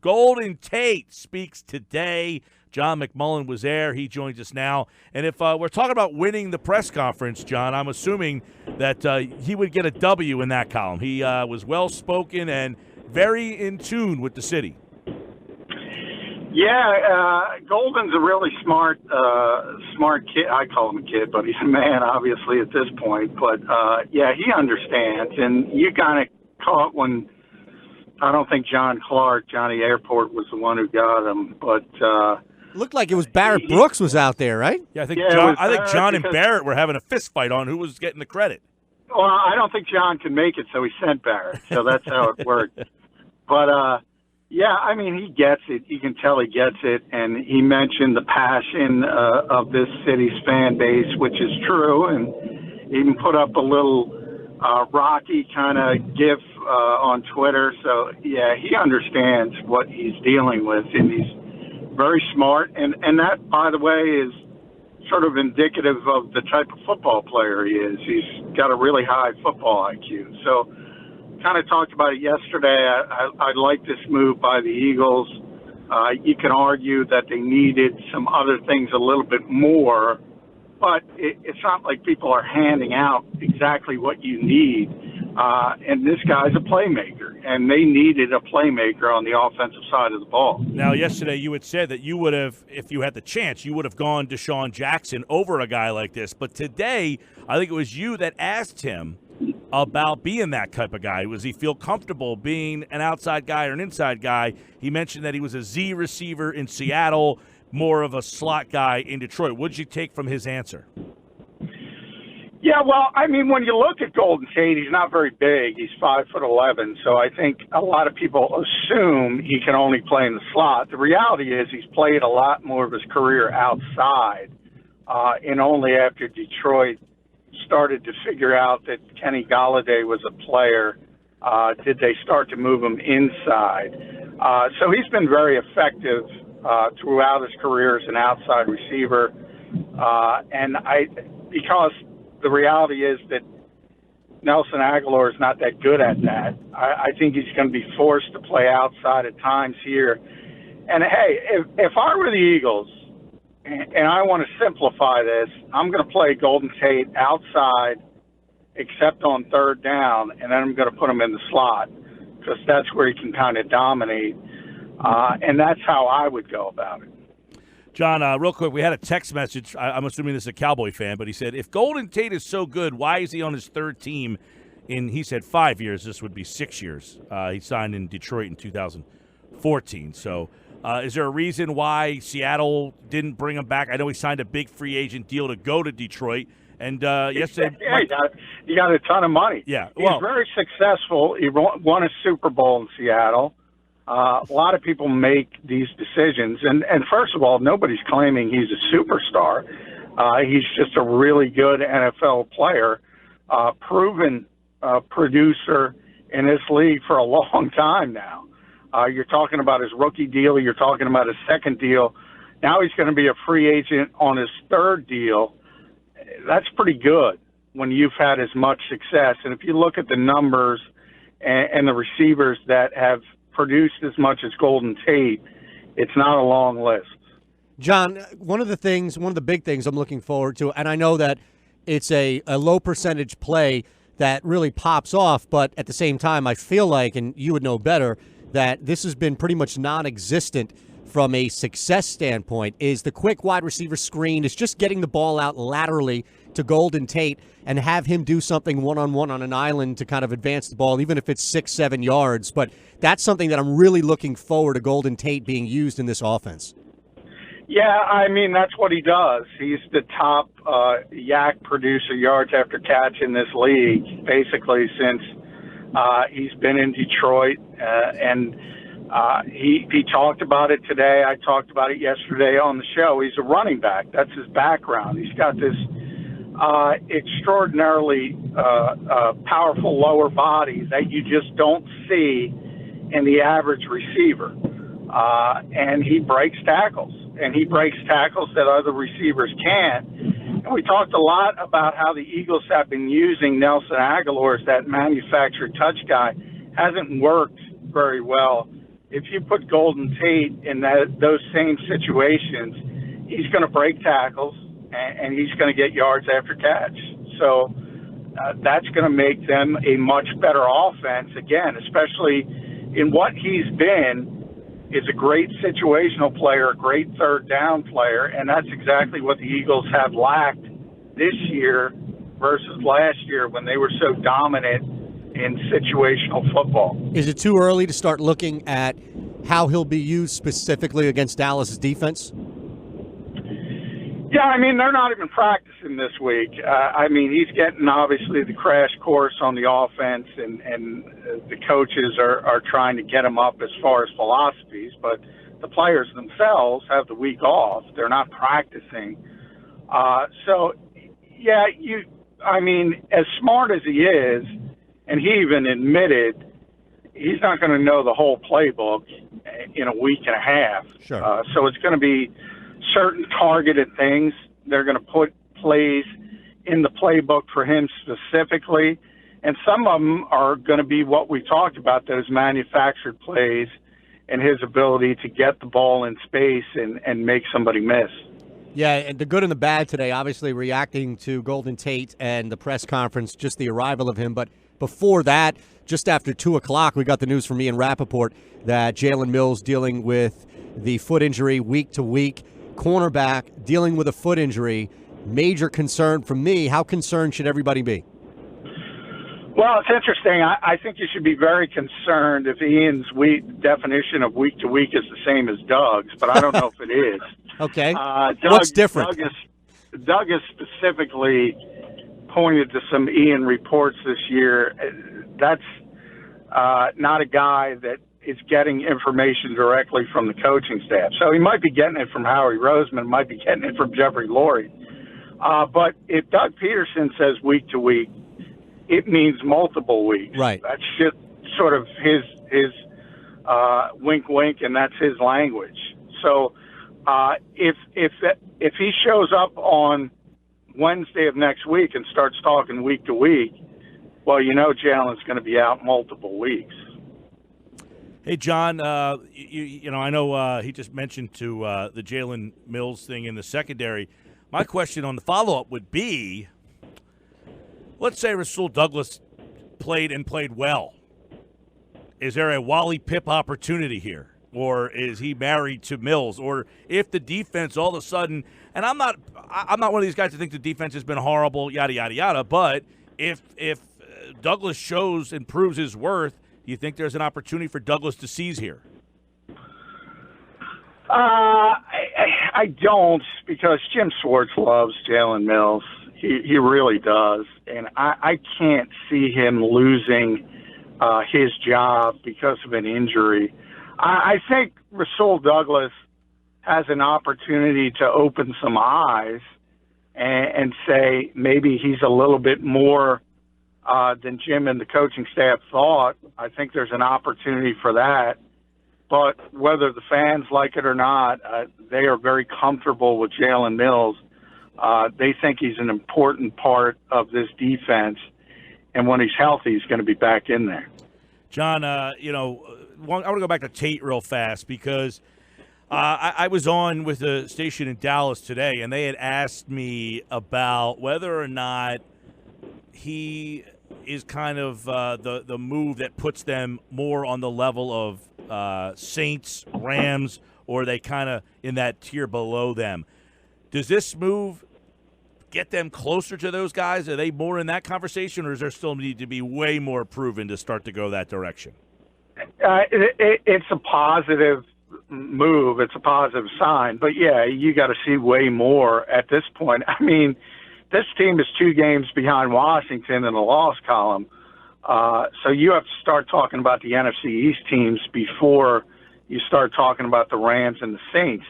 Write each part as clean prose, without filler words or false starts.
Golden Tate speaks today. John McMullen was there. He joins us now. And if we're talking about winning the press conference, John, I'm assuming that he would get a W in that column. He was well-spoken and very in tune with the city. Yeah, Golden's a really smart kid. I call him a kid, but he's a man, obviously, at this point. But, yeah, he understands. And you kind of caught when I don't think John Clark, Johnny Airport, was the one who got him. But looked like it was Barrett Brooks was out there, right? Yeah, I think John and Barrett were having a fist fight on who was getting the credit. Well, I don't think John could make it, so he sent Barrett. So that's how it worked. But, yeah, I mean, he gets it. You can tell he gets it. And he mentioned the passion of this city's fan base, which is true. And even put up a little Rocky kind of gif on Twitter. So, yeah, he understands what he's dealing with. And he's very smart. And that, by the way, is sort of indicative of the type of football player he is. He's got a really high football IQ. So, kind of talked about it yesterday. I like this move by the Eagles. You can argue that they needed some other things a little bit more, but it's not like people are handing out exactly what you need. And this guy's a playmaker, and they needed a playmaker on the offensive side of the ball. Now, yesterday you had said that you would have, if you had the chance, you would have gone Deshaun Jackson over a guy like this. But today, I think it was you that asked him about being that type of guy. Does he feel comfortable being an outside guy or an inside guy? He mentioned that he was a Z receiver in Seattle, more of a slot guy in Detroit. What did you take from his answer? Yeah, well, I mean, when you look at Golden Tate, he's not very big. He's 5'11", so I think a lot of people assume he can only play in the slot. The reality is he's played a lot more of his career outside, and only after Detroit started to figure out that Kenny Golladay was a player, did they start to move him inside. So he's been very effective throughout his career as an outside receiver. Because the reality is that Nelson Aguilar is not that good at that, I think he's going to be forced to play outside at times here. And, hey, if I were the Eagles, and I want to simplify this, I'm going to play Golden Tate outside except on third down, and then I'm going to put him in the slot because that's where he can kind of dominate. And that's how I would go about it. John, real quick, we had a text message. I'm assuming this is a Cowboy fan, but he said, if Golden Tate is so good, why is he on his third team in, he said, 5 years? This would be 6 years. He signed in Detroit in 2014. So is there a reason why Seattle didn't bring him back? I know he signed a big free agent deal to go to Detroit. And yesterday, he got a ton of money. Yeah, he's very successful. He won a Super Bowl in Seattle. A lot of people make these decisions, and first of all, nobody's claiming he's a superstar. He's just a really good NFL player, proven producer in this league for a long time now. You're talking about his rookie deal. You're talking about his second deal. Now he's going to be a free agent on his third deal. That's pretty good when you've had as much success. And if you look at the numbers and the receivers that have produced as much as Golden Tate, it's not a long list. John, one of the big things I'm looking forward to, and I know that it's a low percentage play that really pops off, but at the same time, I feel like, and you would know better, that this has been pretty much non-existent from a success standpoint, is the quick wide receiver screen. It's just getting the ball out laterally to Golden Tate and have him do something one-on-one on an island to kind of advance the ball, even if it's 6-7 yards. But that's something that I'm really looking forward to Golden Tate being used in this offense. Yeah, I mean, that's what he does. He's the top yak producer, yards after catch in this league, basically since he's been in Detroit. He talked about it today. I talked about it yesterday on the show. He's a running back. That's his background. He's got this extraordinarily powerful lower body that you just don't see in the average receiver. And he breaks tackles. And he breaks tackles that other receivers can't. And we talked a lot about how the Eagles have been using Nelson Aguilar as that manufactured touch guy. Hasn't worked very well if you put Golden Tate in those same situations, he's going to break tackles and he's going to get yards after catch. So that's going to make them a much better offense, again, especially in what he's been is a great situational player, a great third down player, and that's exactly what the Eagles have lacked this year versus last year when they were so dominant in situational football. Is it too early to start looking at how he'll be used specifically against Dallas's defense? Yeah, I mean, they're not even practicing this week. I mean, he's getting, obviously, the crash course on the offense, and the coaches are trying to get him up as far as philosophies, but the players themselves have the week off. They're not practicing. So, yeah, I mean, as smart as he is, and he even admitted he's not going to know the whole playbook in a week and a half. Sure. So it's going to be certain targeted things. They're going to put plays in the playbook for him specifically, and some of them are going to be what we talked about, those manufactured plays and his ability to get the ball in space and make somebody miss. Yeah, and the good and the bad today, obviously reacting to Golden Tate and the press conference, just the arrival of him. But before that, just after 2 o'clock, we got the news from Ian Rappaport that Jalen Mills dealing with the foot injury week to week. Cornerback dealing with a foot injury. Major concern for me. How concerned should everybody be? Well, it's interesting. I think you should be very concerned if Ian's definition of week to week is the same as Doug's, but I don't know if it is. Okay. What's different? Doug has specifically pointed to some Ian reports this year. That's not a guy that is getting information directly from the coaching staff. So he might be getting it from Howie Roseman, might be getting it from Jeffrey Lurie. But if Doug Peterson says week to week, it means multiple weeks. Right. That's just sort of his wink, wink, and that's his language. So if he shows up on Wednesday of next week and starts talking week to week, well, you know Jalen's going to be out multiple weeks. Hey, John, you know, I know he just mentioned to the Jalen Mills thing in the secondary. My question on the follow-up would be, let's say Rasul Douglas played well. Is there a Wally Pipp opportunity here? Or is he married to Mills? Or if the defense all of a sudden, and I'm not one of these guys to think the defense has been horrible, yada, yada, yada, but if Douglas shows and proves his worth, do you think there's an opportunity for Douglas to seize here? I don't, because Jim Schwartz loves Jalen Mills. He really does. And I can't see him losing his job because of an injury. I think Rasul Douglas has an opportunity to open some eyes and say maybe he's a little bit more than Jim and the coaching staff thought. I think there's an opportunity for that. But whether the fans like it or not, they are very comfortable with Jalen Mills. They think he's an important part of this defense, and when he's healthy, he's going to be back in there. John, you know, I want to go back to Tate real fast because I was on with a station in Dallas today, and they had asked me about whether or not he is kind of the move that puts them more on the level of Saints, Rams, or are they kind of in that tier below them? Does this move get them closer to those guys? Are they more in that conversation, or does there still need to be way more proven to start to go that direction? It's a positive move. It's a positive sign. But, yeah, you got to see way more at this point. I mean, this team is 2 games behind Washington in the loss column. So you have to start talking about the NFC East teams before you start talking about the Rams and the Saints.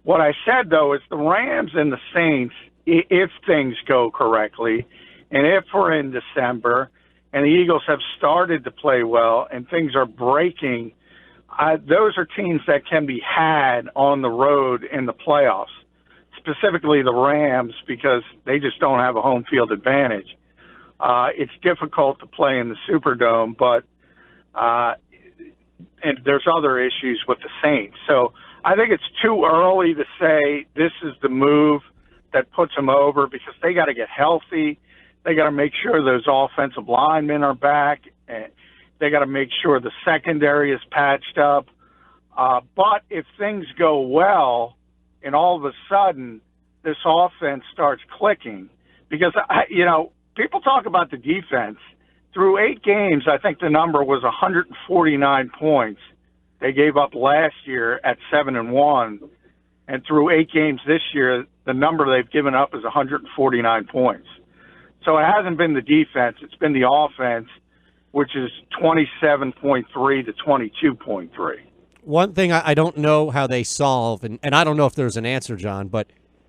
What I said, though, is the Rams and the Saints, if things go correctly, and if we're in December and the Eagles have started to play well and things are breaking, those are teams that can be had on the road in the playoffs, specifically the Rams, because they just don't have a home field advantage. It's difficult to play in the Superdome, but and there's other issues with the Saints. So I think it's too early to say this is the move that puts them over, because they got to get healthy. They got to make sure those offensive linemen are back. And they got to make sure the secondary is patched up. But if things go well and all of a sudden this offense starts clicking, because, people talk about the defense. Through 8 games, I think the number was 149 points. They gave up last year at 7-1. And through 8 games this year, the number they've given up is 149 points. So it hasn't been the defense. It's been the offense, which is 27.3 to 22.3. One thing I don't know how they solve, and I don't know if there's an answer, John, but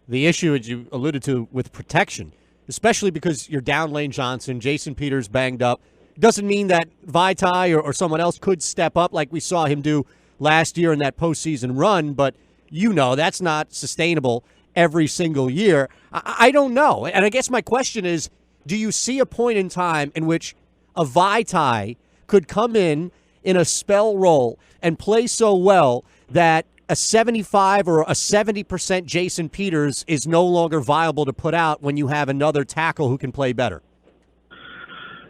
the issue, as you alluded to, with protection, especially because you're down Lane Johnson, Jason Peters banged up, doesn't mean that Vaitai or someone else could step up like we saw him do last year in that postseason run, but that's not sustainable every single year. I don't know. And I guess my question is, do you see a point in time in which a Vaitai could come in a spell role and play so well that a 75 or a 70% Jason Peters is no longer viable to put out when you have another tackle who can play better?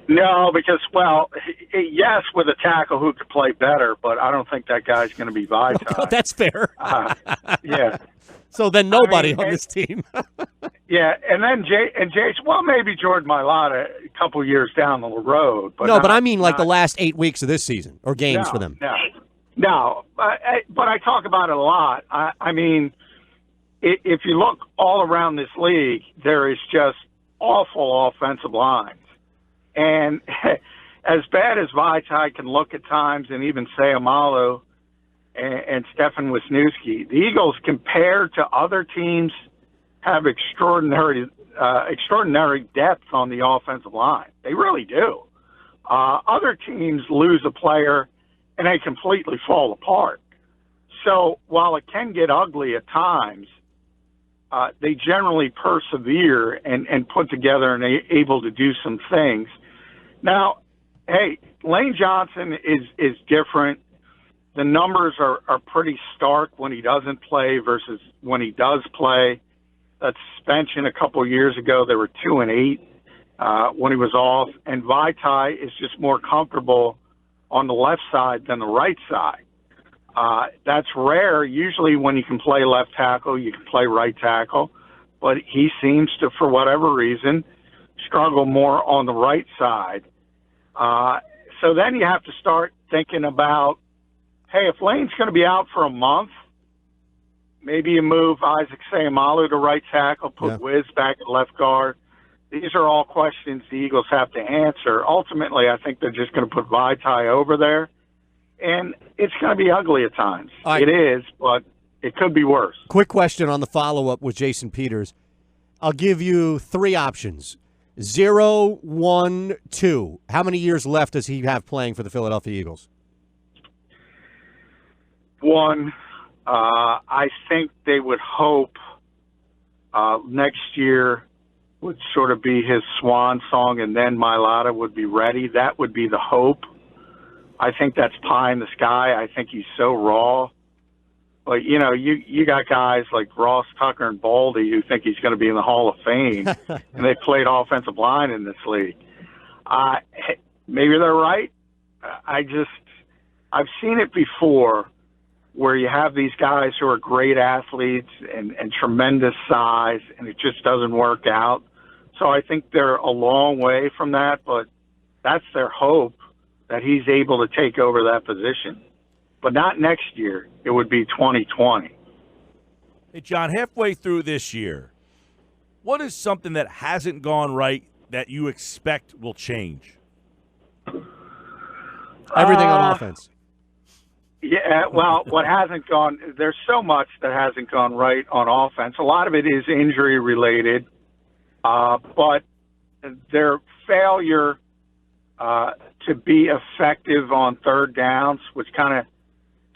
No, because, yes, with a tackle who could play better, but I don't think that guy's going to be Vaitai. That's fair. Yeah. So then nobody on this team. Yeah, and then Jason, maybe Jordan Mailata a couple years down the road. But but I mean the last 8 weeks of this season or games for them. No, but I talk about it a lot. I mean, if you look all around this league, there is just awful offensive lines. And as bad as Vaitai can look at times, and even Sayamalu and Stefan Wisniewski, the Eagles, compared to other teams, have extraordinary depth on the offensive line. They really do. Other teams lose a player and they completely fall apart. So while it can get ugly at times, they generally persevere and put together and able to do some things. Now, hey, Lane Johnson is different. The numbers are pretty stark when he doesn't play versus when he does play. That suspension a couple of years ago, they were 2-8 when he was off. And Vaitai is just more comfortable on the left side than the right side. That's rare. Usually when you can play left tackle, you can play right tackle. But he seems to, for whatever reason, struggle more on the right side. So then you have to start thinking about, hey, if Lane's going to be out for a month, maybe you move Isaac Sayamalu to right tackle, put Wiz back at left guard. These are all questions the Eagles have to answer. Ultimately, I think they're just going to put Vaitai over there, and it's going to be ugly at times. It is, but it could be worse. Quick question on the follow-up with Jason Peters. I'll give you 3 options. 0, 1, 2. How many years left does he have playing for the Philadelphia Eagles? 1. I think they would hope next year would sort of be his swan song, and then Mailata would be ready. That would be the hope. I think that's pie in the sky. I think he's so raw. But, you got guys like Ross Tucker and Baldy who think he's going to be in the Hall of Fame, and they played offensive line in this league. Maybe they're right. I've seen it before where you have these guys who are great athletes and tremendous size, and it just doesn't work out. So I think they're a long way from that, but that's their hope, that he's able to take over that position. But not next year. It would be 2020. Hey, John, halfway through this year, what is something that hasn't gone right that you expect will change? Everything on offense. Yeah, well, there's so much that hasn't gone right on offense. A lot of it is injury related, but their failure to be effective on third downs, which kind of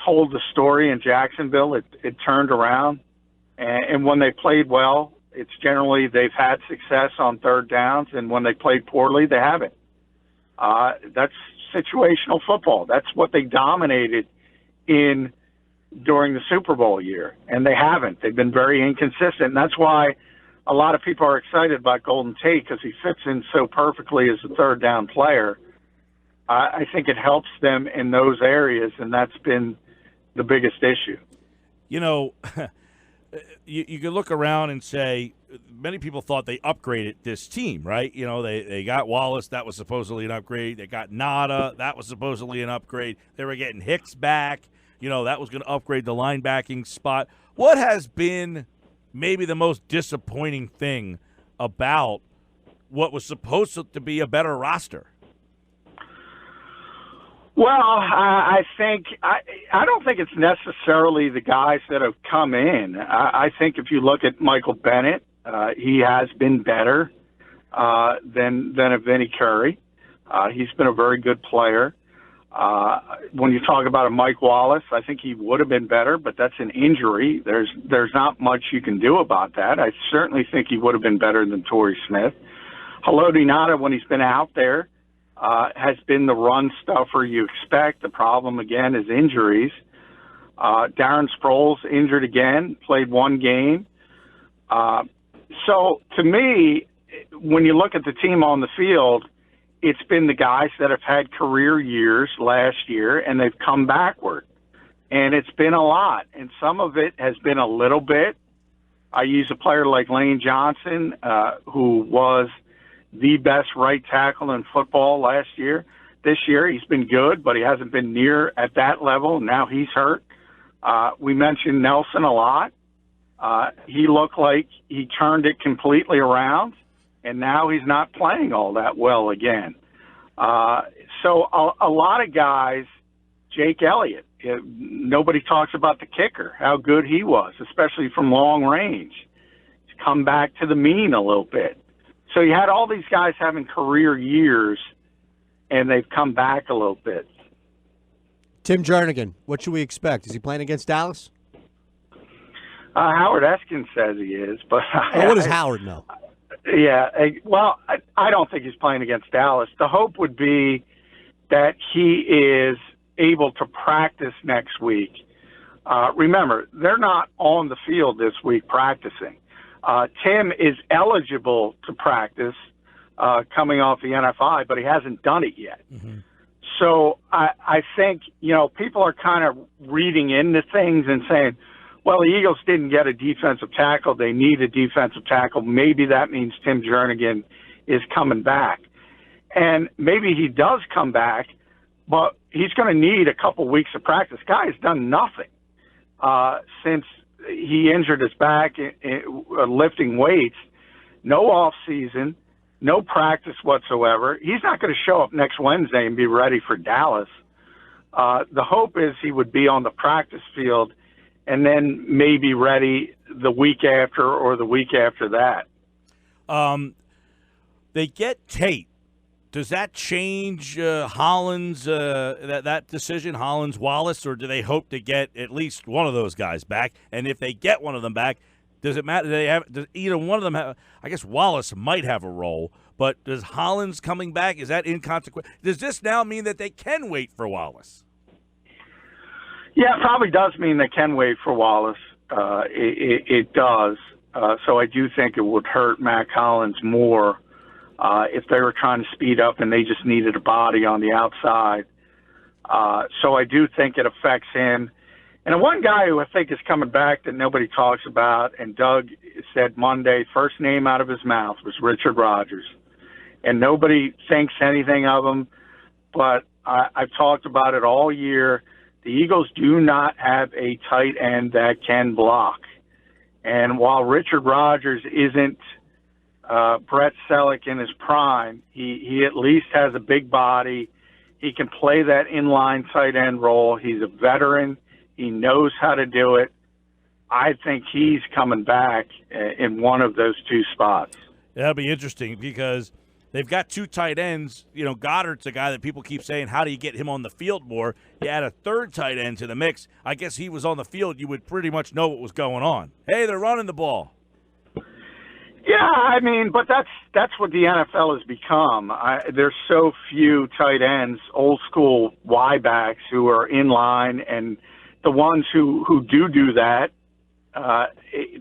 told the story in Jacksonville. It turned around, and when they played well, it's generally they've had success on third downs, and when they played poorly, they haven't. That's situational football. That's what they dominated in during the Super Bowl year, and they haven't. They've been very inconsistent, and that's why a lot of people are excited about Golden Tate, because he fits in so perfectly as a third down player. I think it helps them in those areas, and that's been the biggest issue. You know, you could look around and say many people thought they upgraded this team, right? You know, they got Wallace. That was supposedly an upgrade. They got Nada. That was supposedly an upgrade. They were getting Hicks back. You know, that was going to upgrade the linebacking spot. What has been maybe the most disappointing thing about what was supposed to be a better roster? Well, I don't think it's necessarily the guys that have come in. I think if you look at Michael Bennett, he has been better than a Vinny Curry. He's been a very good player. When you talk about a Mike Wallace, I think he would have been better, but that's an injury. There's not much you can do about that. I certainly think he would have been better than Torrey Smith. Haloti Ngata, when he's been out there, has been the run stuffer you expect. The problem, again, is injuries. Darren Sproles injured again, played one game. So, to me, when you look at the team on the field, it's been the guys that have had career years last year, and they've come backward. And it's been a lot. And some of it has been a little bit. I use a player like Lane Johnson, who was the best right tackle in football last year. This year he's been good, but he hasn't been near at that level. Now he's hurt. We mentioned Nelson a lot. He looked like he turned it completely around, and now he's not playing all that well again. So a lot of guys, Jake Elliott, nobody talks about the kicker, how good he was, especially from long range. He's come back to the mean a little bit. So you had all these guys having career years, and they've come back a little bit. Tim Jernigan, what should we expect? Is he playing against Dallas? Howard Eskin says he is, but what does Howard know? Yeah, well, I don't think he's playing against Dallas. The hope would be that he is able to practice next week. Remember, they're not on the field this week practicing. Tim is eligible to practice coming off the NFI, but he hasn't done it yet. Mm-hmm. So I think, people are kind of reading into things and saying, well, the Eagles didn't get a defensive tackle. They need a defensive tackle. Maybe that means Tim Jernigan is coming back. And maybe he does come back, but he's going to need a couple weeks of practice. Guy has done nothing since he injured his back lifting weights. No off season, no practice whatsoever. He's not going to show up next Wednesday and be ready for Dallas. The hope is he would be on the practice field and then maybe ready the week after or the week after that. They get Tate. Does that change Hollins, that decision, Hollins-Wallace, or do they hope to get at least one of those guys back? And if they get one of them back, does it matter? Does either one of them have? I guess Wallace might have a role, but does Hollins coming back, is that inconsequential? Does this now mean that they can wait for Wallace? Yeah, it probably does mean they can wait for Wallace. It does. So I do think it would hurt Mac Hollins more if they were trying to speed up and they just needed a body on the outside. So I do think it affects him. And one guy who I think is coming back that nobody talks about, and Doug said Monday, first name out of his mouth was Richard Rodgers. And nobody thinks anything of him, but I've talked about it all year. The Eagles do not have a tight end that can block. And while Richard Rodgers isn't Brett Selleck in his prime, he at least has a big body. He can play that inline tight end role. He's a veteran. He knows how to do it. I think he's coming back in one of those two spots. That'll be interesting because they've got two tight ends. Goddard's a guy that people keep saying, how do you get him on the field more? You add a third tight end to the mix. I guess he was on the field. You would pretty much know what was going on. Hey, they're running the ball. Yeah, but that's what the NFL has become. There's so few tight ends, old school Y backs who are in line and the ones who do that,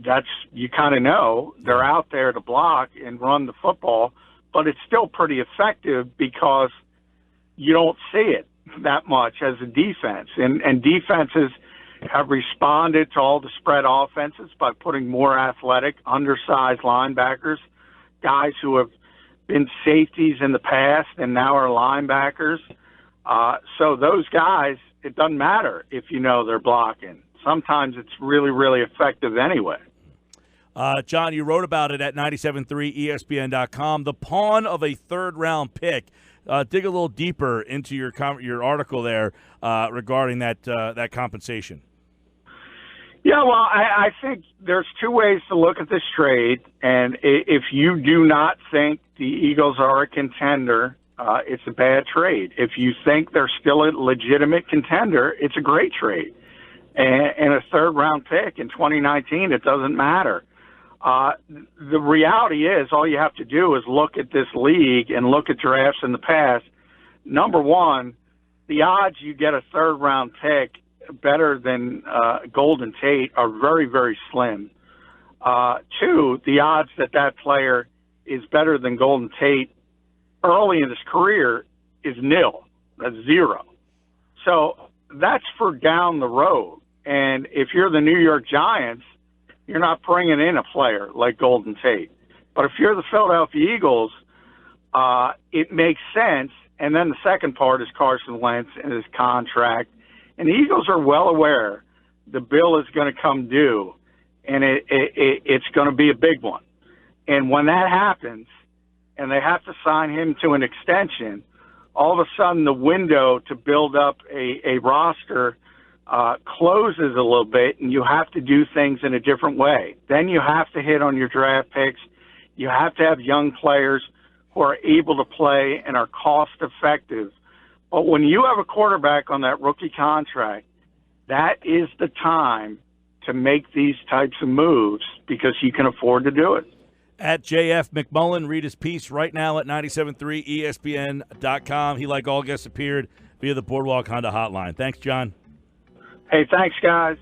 that's, you kind of know they're out there to block and run the football, but it's still pretty effective because you don't see it that much as a defense. And defenses have responded to all the spread offenses by putting more athletic, undersized linebackers, guys who have been safeties in the past and now are linebackers. So those guys, it doesn't matter if you know they're blocking. Sometimes it's really, really effective anyway. John, you wrote about it at 973ESPN.com. The pawn of a third-round pick. Dig a little deeper into your article there regarding that compensation. Yeah, well, I think there's two ways to look at this trade, and if you do not think the Eagles are a contender, it's a bad trade. If you think they're still a legitimate contender, it's a great trade. And a third-round pick in 2019, it doesn't matter. The reality is all you have to do is look at this league and look at drafts in the past. Number one, the odds you get a third-round pick better than Golden Tate are very, very slim. Two, the odds that player is better than Golden Tate early in his career is nil. That's zero. So that's for down the road. And if you're the New York Giants, you're not bringing in a player like Golden Tate. But if you're the Philadelphia Eagles, it makes sense. And then the second part is Carson Wentz and his contract. And the Eagles are well aware the bill is going to come due, and it's going to be a big one. And when that happens, and they have to sign him to an extension, all of a sudden the window to build up a roster closes a little bit, and you have to do things in a different way. Then you have to hit on your draft picks. You have to have young players who are able to play and are cost effective. But when you have a quarterback on that rookie contract, that is the time to make these types of moves because you can afford to do it. At JF McMullen, read his piece right now at 973ESPN.com. He, like all guests, appeared via the Boardwalk Honda hotline. Thanks, John. Hey, thanks, guys.